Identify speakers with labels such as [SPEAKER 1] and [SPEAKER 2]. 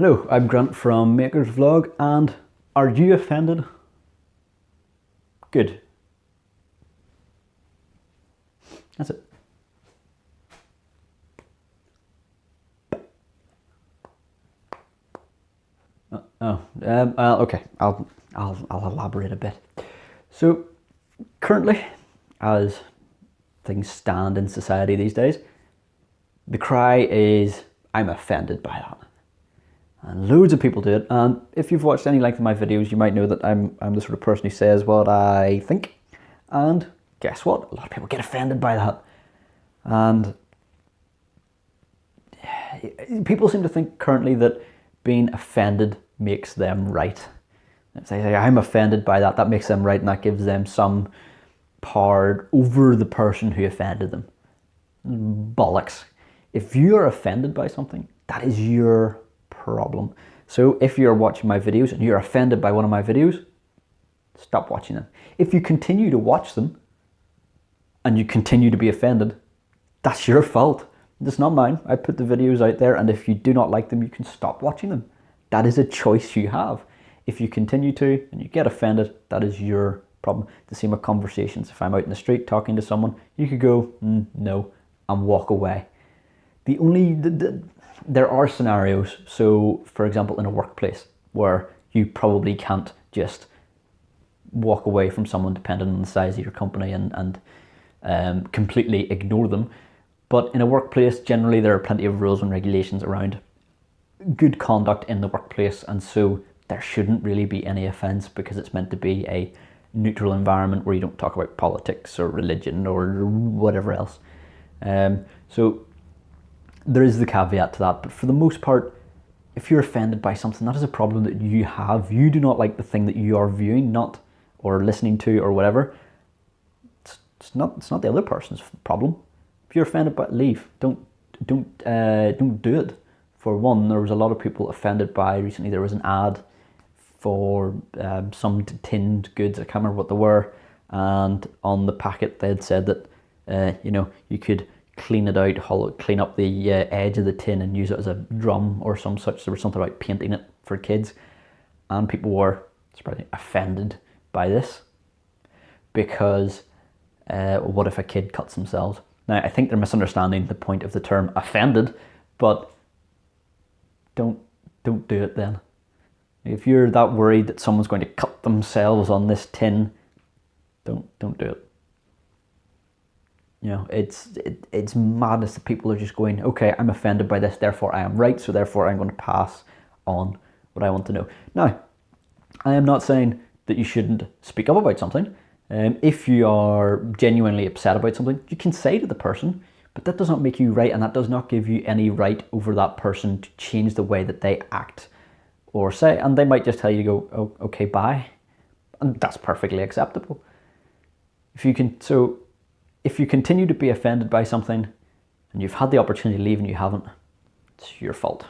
[SPEAKER 1] Hello, I'm Grant from Makers Vlog, and are you offended? Good. That's it. Okay. I'll elaborate a bit. So, currently, as things stand in society these days, the cry is, "I'm offended by that." And loads of people do it. And if you've watched any length of my videos, you might know that I'm the sort of person who says what I think. And guess what? A lot of people get offended by that. And people seem to think currently that being offended makes them right. If they say, "I'm offended by that," that makes them right, and that gives them some power over the person who offended them. Bollocks. If you're offended by something, that is your problem. So if you're watching my videos and you're offended by one of my videos, stop watching them. If you continue to watch them and you continue to be offended, that's your fault. It's not mine. I put the videos out there, and if you do not like them, you can stop watching them. That is a choice you have. If you continue to and you get offended, that is your problem. The same with conversations. If I'm out in the street talking to someone, you could go, no, and walk away. There are scenarios, so for example in a workplace, where you probably can't just walk away from someone depending on the size of your company and completely ignore them. But in a workplace, generally there are plenty of rules and regulations around good conduct in the workplace, and so there shouldn't really be any offence, because it's meant to be a neutral environment where you don't talk about politics or religion or whatever else. So there is the caveat to that, but for the most part, if you're offended by something, that is a problem that you have. You do not like the thing that you are viewing, or listening to, or whatever. It's not the other person's problem. If you're offended by it, leave. Don't do it. For one, there was a lot of people offended by recently. There was an ad for some tinned goods. I can't remember what they were, and on the packet they had said that you could clean it out, clean up the edge of the tin and use it as a drum or some such. There was something about painting it for kids, and people were surprisingly offended by this, because what if a kid cuts themselves? Now, I think they're misunderstanding the point of the term offended, but don't do it then. If you're that worried that someone's going to cut themselves on this tin, don't do it. It's madness that people are just going, okay, I'm offended by this, therefore I am right, so therefore I'm going to pass on what I want to know. Now, I am not saying that you shouldn't speak up about something. If you are genuinely upset about something, you can say to the person, but that does not make you right, and that does not give you any right over that person to change the way that they act or say. And they might just tell you to go, "Oh, okay, bye," and that's perfectly acceptable. If you continue to be offended by something and you've had the opportunity to leave and you haven't, it's your fault.